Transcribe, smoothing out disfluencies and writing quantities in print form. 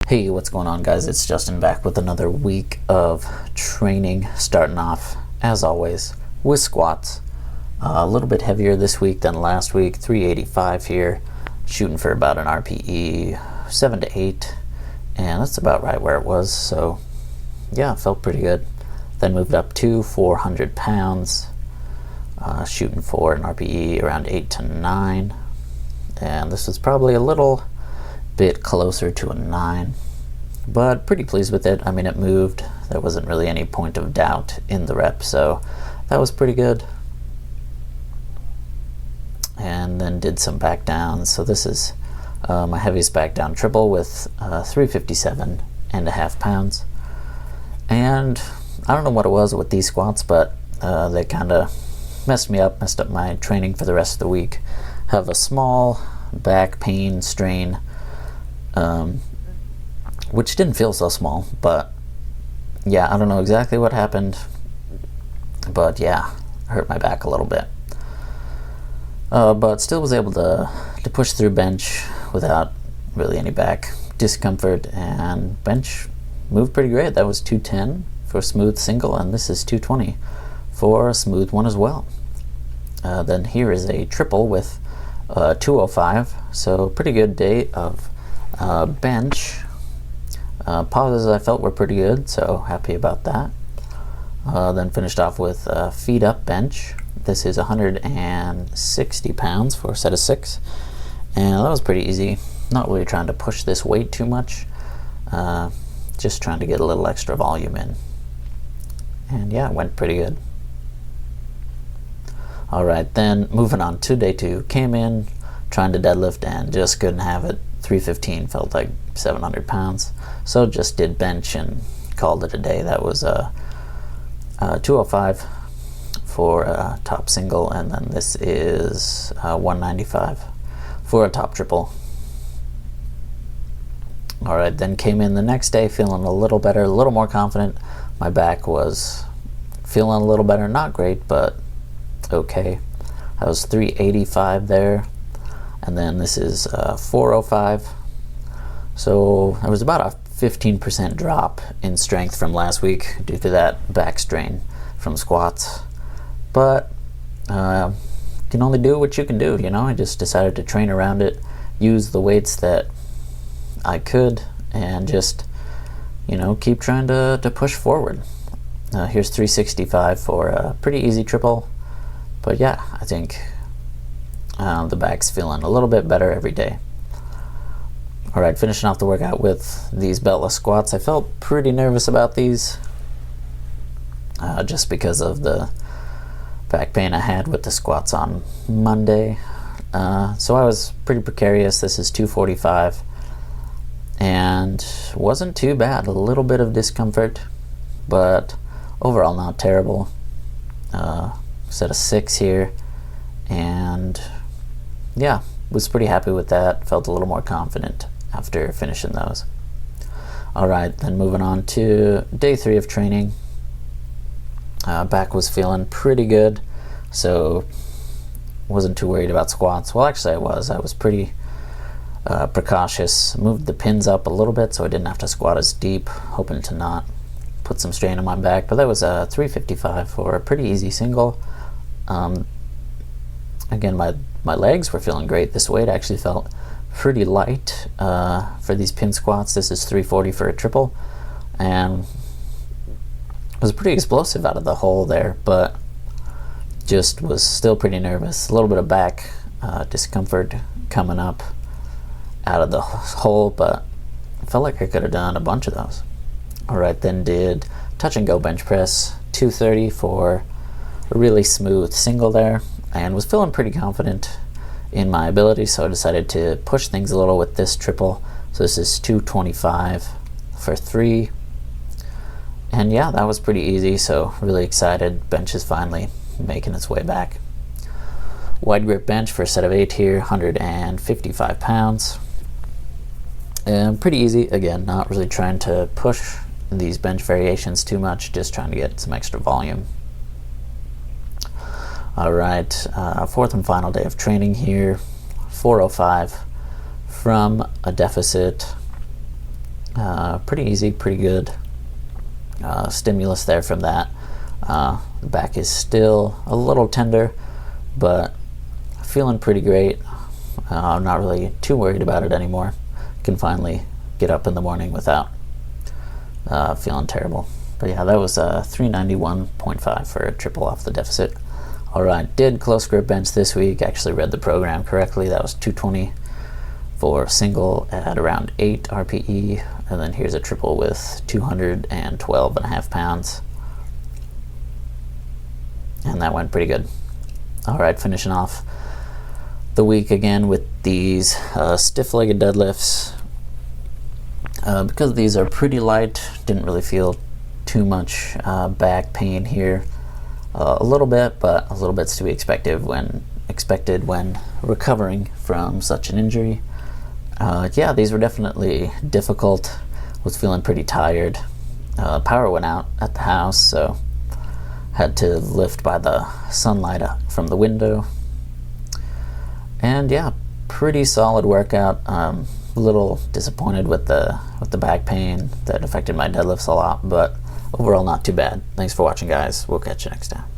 Hey, what's going on, guys? It's Justin back with another week of training, starting off as always with squats. A little bit heavier this week than last week, 385 here, shooting for about an RPE 7 to 8, and that's about right where it was, so yeah, felt pretty good. Then moved up to 400 pounds, shooting for an RPE around 8 to 9, and this was probably a little bit closer to a 9, but pretty pleased with it. I mean, it moved. There wasn't really any point of doubt in the rep, so that was pretty good. And then did some back downs. So this is my heaviest back down triple with 357.5 pounds. And I don't know what it was with these squats, but they kind of messed up my training for the rest of the week. Have a small back pain strain, which didn't feel so small, but yeah, I don't know exactly what happened, but yeah, hurt my back a little bit. But still was able to push through bench without really any back discomfort, and bench moved pretty great. That was 210 for a smooth single, and this is 220 for a smooth one as well. Then here is a triple with 205, so pretty good day of bench. Pauses I felt were pretty good, so happy about that. Then finished off with feet up bench. This is 160 pounds for a set of 6, and that was pretty easy. Not really trying to push this weight too much, just trying to get a little extra volume in, and yeah, it went pretty good. Alright, then moving on to day 2, came in trying to deadlift and just couldn't have it. 315 felt like 700 pounds, so just did bench and called it a day. That was 205 for a top single, and then this is 195 for a top triple. Alright, then came in the next day feeling a little better, a little more confident. My back was feeling a little better, not great, but okay. I was 385 there, and then this is 405. So there was about a 15% drop in strength from last week due to that back strain from squats. But you can only do what you can do, you know. I just decided to train around it, use the weights that I could, and just, you know, keep trying to push forward. Here's 365 for a pretty easy triple. But yeah, I think the back's feeling a little bit better every day. Alright, finishing off the workout with these beltless squats. I felt pretty nervous about these, just because of the back pain I had with the squats on Monday. So I was pretty precarious. This is 245, and wasn't too bad. A little bit of discomfort, but overall not terrible. Set of 6 here, and yeah, was pretty happy with that. Felt a little more confident after finishing those. Alright, then moving on to day 3 of training. Back was feeling pretty good, so wasn't too worried about squats. Well, actually I was pretty precautious. Moved the pins up a little bit so I didn't have to squat as deep, hoping to not put some strain on my back, but that was 355 for a pretty easy single. Again, my legs were feeling great. This weight actually felt pretty light for these pin squats. This is 340 for a triple, and was pretty explosive out of the hole there, but just was still pretty nervous. A little bit of back discomfort coming up out of the hole, but I felt like I could have done a bunch of those. Alright, then did touch and go bench press, 230 for a really smooth single there, and was feeling pretty confident in my ability, so I decided to push things a little with this triple. So this is 225 for 3, and yeah, that was pretty easy, so really excited. Bench is finally making its way back. Wide grip bench for a set of 8 here, 155 pounds, and pretty easy. Again, not really trying to push these bench variations too much, just trying to get some extra volume. Alright, 4th and final day of training here, 405 from a deficit, Pretty easy, pretty good stimulus there from that. The back is still a little tender, but feeling pretty great. I'm not really too worried about it anymore. Can finally get up in the morning without feeling terrible. But yeah, that was 391.5 for a triple off the deficit. Alright, did close grip bench this week. Actually read the program correctly. That was 220 for single at around 8 RPE. And then here's a triple with 212.5 pounds. And that went pretty good. Alright, finishing off the week again with these stiff-legged deadlifts. Because these are pretty light, didn't really feel too much back pain here. A little bit, but a little bit's to be expected when recovering from such an injury. Yeah, these were definitely difficult. Was feeling pretty tired. Power went out at the house, so had to lift by the sunlight from the window. And yeah, pretty solid workout. A little disappointed with the back pain that affected my deadlifts a lot, but overall not too bad. Thanks for watching, guys. We'll catch you next time.